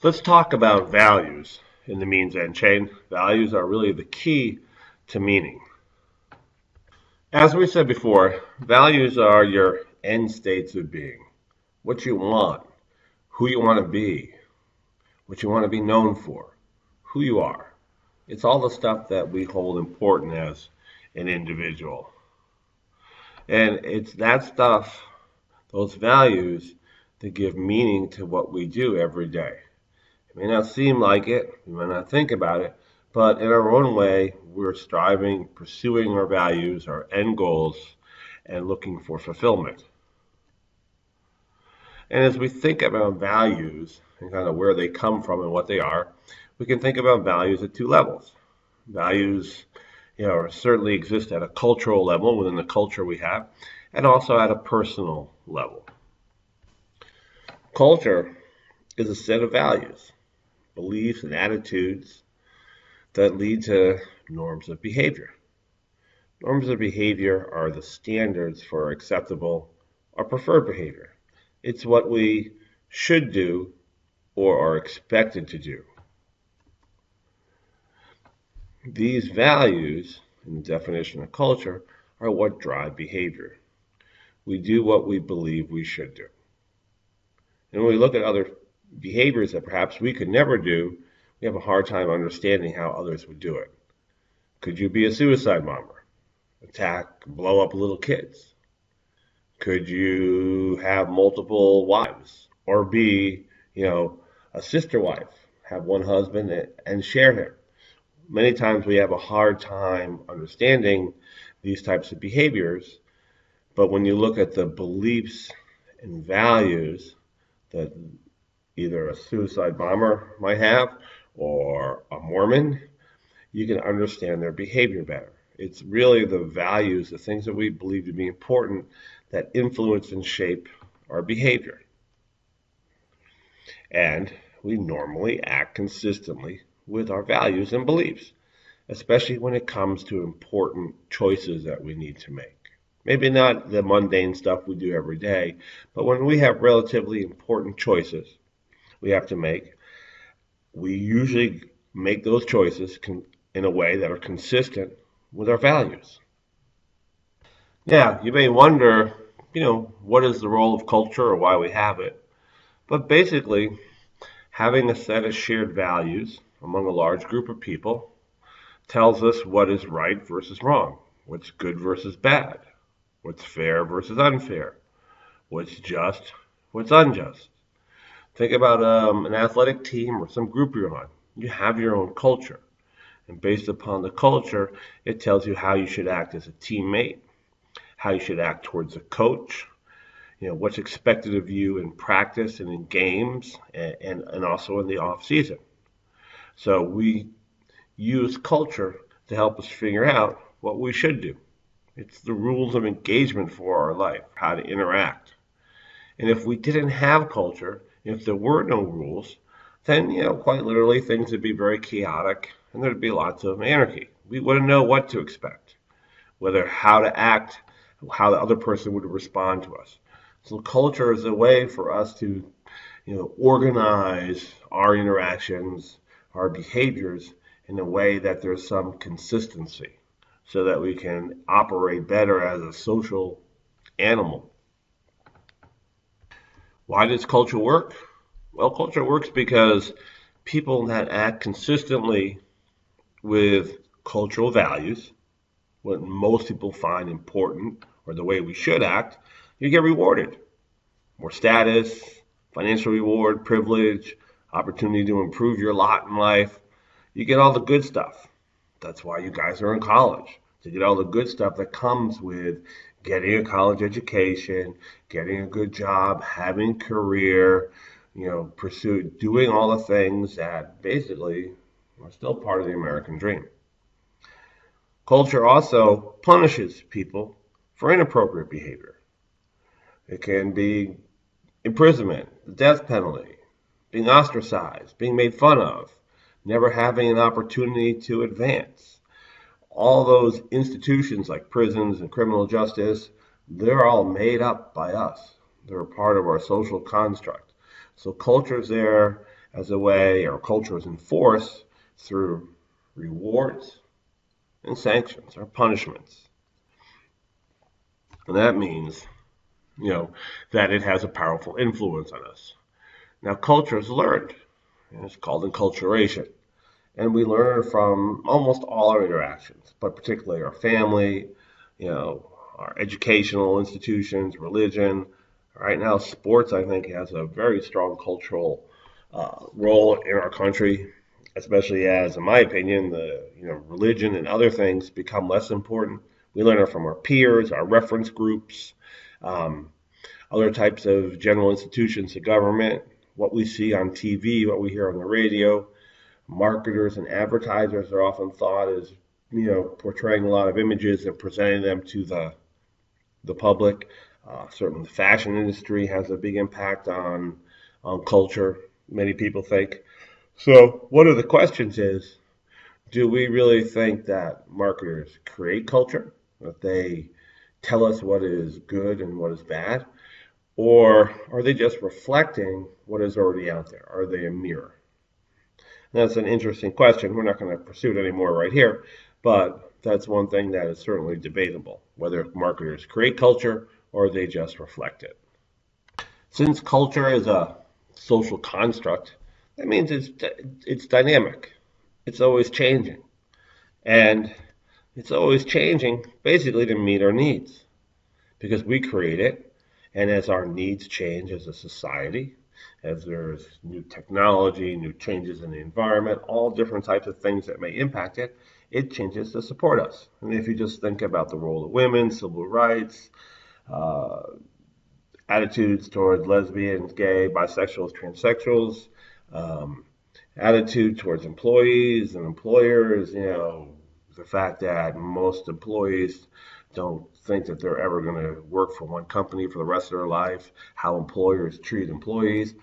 Let's talk about values in the means end chain. Values are really the key to meaning. As we said before, values are your end states of being. What you want, who you want to be, what you want to be known for, who you are. It's all the stuff that we hold important as an individual. And it's that stuff, those values, that give meaning to what we do every day. It may not seem like it, we may not think about it, but in our own way, we're striving, pursuing our values, our end goals, and looking for fulfillment. And as we think about values and kind of where they come from and what they are, we can think about values at two levels. Values, certainly exist at a cultural level within the culture we have, and also at a personal level. Culture is a set of values, beliefs, and attitudes that lead to norms of behavior. Norms of behavior are the standards for acceptable or preferred behavior. It's what we should do or are expected to do. These values, in the definition of culture, are what drive behavior. We do what we believe we should do. And when we look at other behaviors that perhaps we could never do, we have a hard time understanding how others would do it. Could you be a suicide bomber? Attack, blow up little kids? Could you have multiple wives? Or be, a sister wife, have one husband and share him? Many times we have a hard time understanding these types of behaviors, but when you look at the beliefs and values that either a suicide bomber might have or a Mormon, you can understand their behavior better. It's really the values, the things that we believe to be important, that influence and shape our behavior. And we normally act consistently with our values and beliefs, especially when it comes to important choices that we need to make. Maybe not the mundane stuff we do every day, but when we have relatively important choices we have to make, we usually make those choices in a way that are consistent with our values. Now, you may wonder, what is the role of culture or why we have it? But basically, having a set of shared values among a large group of people tells us what is right versus wrong, what's good versus bad, what's fair versus unfair, what's just, what's unjust. Think about an athletic team or some group you're on. You have your own culture. And based upon the culture, it tells you how you should act as a teammate, how you should act towards a coach, what's expected of you in practice and in games and also in the off season. So we use culture to help us figure out what we should do. It's the rules of engagement for our life, how to interact. And if we didn't have culture, if there were no rules, then, quite literally things would be very chaotic and there'd be lots of anarchy. We wouldn't know what to expect, how to act, how the other person would respond to us. So culture is a way for us to, organize our interactions, our behaviors in a way that there's some consistency so that we can operate better as a social animal. Why does culture work? Well, culture works because people that act consistently with cultural values, what most people find important or the way we should act, you get rewarded. More status, financial reward, privilege, opportunity to improve your lot in life. You get all the good stuff. That's why you guys are in college, to get all the good stuff that comes with getting a college education, getting a good job, having a career, doing all the things that basically are still part of the American dream. Culture also punishes people for inappropriate behavior. It can be imprisonment, the death penalty, being ostracized, being made fun of, never having an opportunity to advance. All those institutions like prisons and criminal justice, they're all made up by us. They're a part of our social construct. So culture's there as a way our culture is enforced through rewards and sanctions or punishments. And that means, that it has a powerful influence on us. Now, culture is learned, and it's called enculturation. And we learn from almost all our interactions, but particularly our family, our educational institutions, religion. Right now, sports, I think, has a very strong cultural role in our country, especially as, in my opinion, the religion and other things become less important. We learn it from our peers, our reference groups, um, other types of general institutions of government, what we see on TV, what we hear on the radio. Marketers and advertisers are often thought as, portraying a lot of images and presenting them to the public. Certainly, the fashion industry has a big impact on culture, many people think. So, one of the questions is, do we really think that marketers create culture? That they tell us what is good and what is bad? Or are they just reflecting what is already out there? Are they a mirror? That's an interesting question. We're not going to pursue it anymore right here, but that's one thing that is certainly debatable, whether marketers create culture or they just reflect it. Since culture is a social construct, that means it's dynamic. It's always changing. And it's always changing basically to meet our needs because we create it. And as our needs change as a society, as there's new technology, new changes in the environment, all different types of things that may impact it, it changes to support us. And if you just think about the role of women, civil rights, uh, attitudes towards lesbians, gay, bisexuals, transsexuals, um, attitude towards employees and employers, the fact that most employees don't think that they're ever going to work for one company for the rest of their life, how employers treat employees,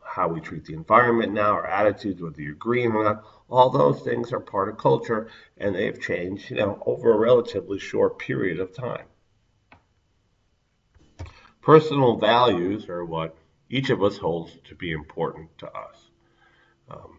how we treat the environment now, our attitudes, whether you agree or not, all those things are part of culture and they've changed, over a relatively short period of time. Personal values are what each of us holds to be important to us. Um,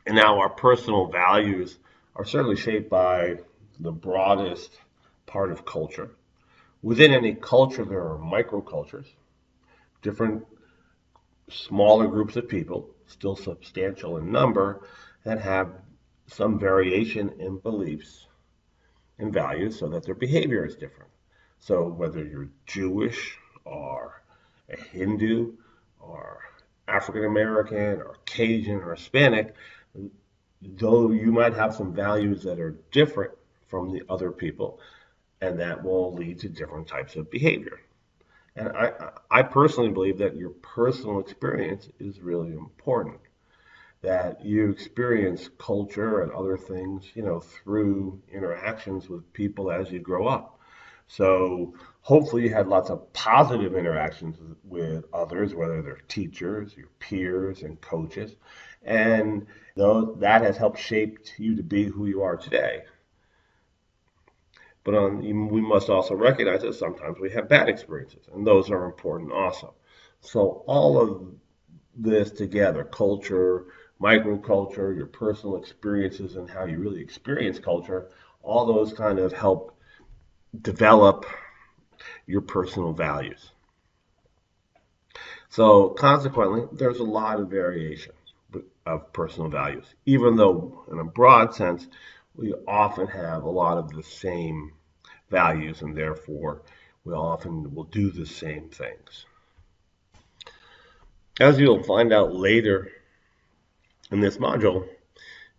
and now our personal values are certainly shaped by the broadest part of culture. Within any culture, there are microcultures, different smaller groups of people, still substantial in number, that have some variation in beliefs and values so that their behavior is different. So whether you're Jewish or a Hindu or African American or Cajun or Hispanic, though you might have some values that are different from the other people, and that will lead to different types of behavior. And I personally believe that your personal experience is really important. That you experience culture and other things, through interactions with people as you grow up. So hopefully you had lots of positive interactions with others, whether they're teachers, your peers, and coaches. And that has helped shape you to be who you are today. But we must also recognize that sometimes we have bad experiences, and those are important also. So all of this together, culture, microculture, your personal experiences, and how you really experience culture, all those kind of help develop your personal values. So consequently, there's a lot of variation of personal values, even though in a broad sense, we often have a lot of the same values and therefore we often will do the same things. As you'll find out later in this module,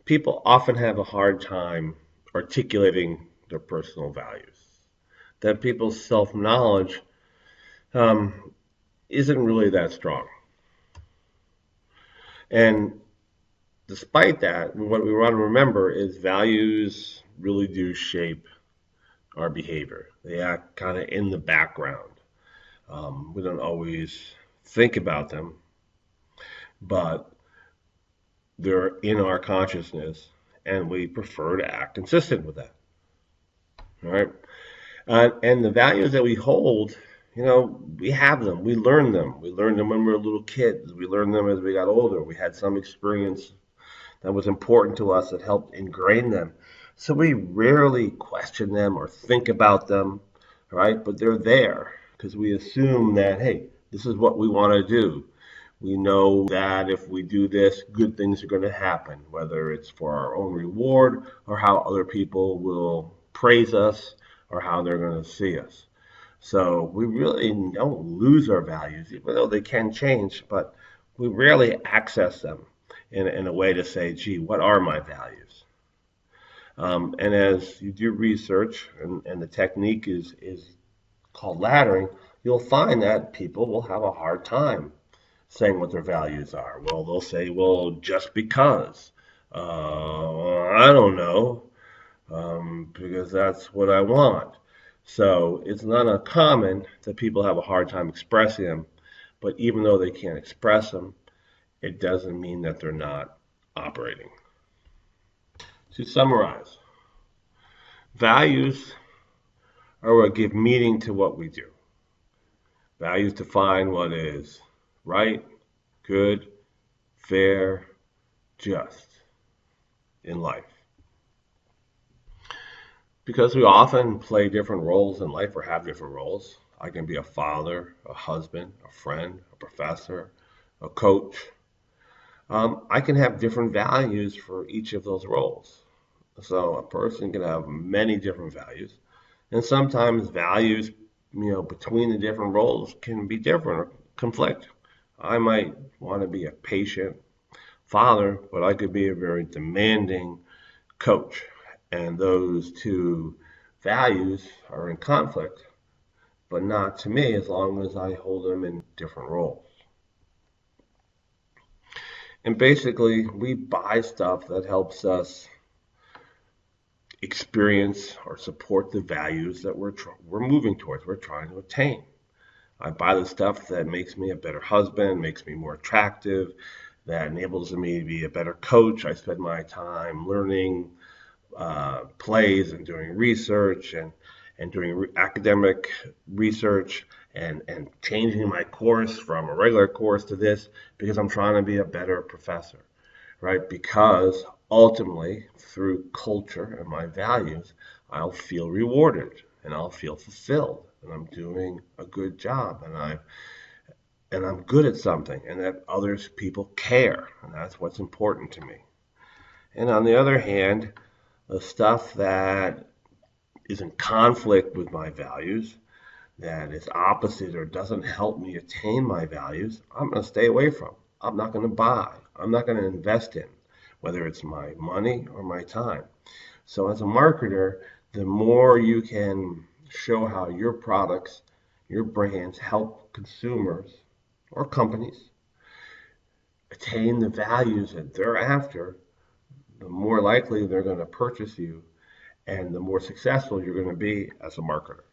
people often have a hard time articulating their personal values. That people's self-knowledge isn't really that strong. And despite that, what we want to remember is values really do shape our behavior. They act kind of in the background. We don't always think about them, but they're in our consciousness, and we prefer to act consistent with that. All right? And the values that we hold, we have them. We learn them. We learned them when we were little kids. We learned them as we got older. We had some experience that was important to us that helped ingrain them. So we rarely question them or think about them, right? But they're there because we assume that, hey, this is what we want to do. We know that if we do this, good things are going to happen, whether it's for our own reward or how other people will praise us or how they're going to see us. So we really don't lose our values, even though they can change, but we rarely access them in a way to say, gee, what are my values? And as you do research, and the technique is called laddering, you'll find that people will have a hard time saying what their values are. Well, they'll say, well, just because. I don't know, because that's what I want. So it's not uncommon that people have a hard time expressing them, but even though they can't express them, it doesn't mean that they're not operating. To summarize, values are what give meaning to what we do. Values define what is right, good, fair, just in life. Because we often play different roles in life or have different roles. I can be a father, a husband, a friend, a professor, a coach. I can have different values for each of those roles. So a person can have many different values, and sometimes values, between the different roles can be different or conflict. I might want to be a patient father, but I could be a very demanding coach, and those two values are in conflict, but not to me as long as I hold them in different roles. And basically, we buy stuff that helps us experience or support the values that we're moving towards, we're trying to attain. I buy the stuff that makes me a better husband, makes me more attractive, that enables me to be a better coach. I spend my time learning plays and doing research and doing academic research and changing my course from a regular course to this because I'm trying to be a better professor, right? Because ultimately, through culture and my values, I'll feel rewarded and I'll feel fulfilled and I'm doing a good job and I'm good at something and that others people care and that's what's important to me. And on the other hand, the stuff that is in conflict with my values, that is opposite or doesn't help me attain my values, I'm going to stay away from. I'm not going to buy. I'm not going to invest in, whether it's my money or my time. So as a marketer, the more you can show how your products, your brands help consumers or companies attain the values that they're after, the more likely they're going to purchase you and the more successful you're going to be as a marketer.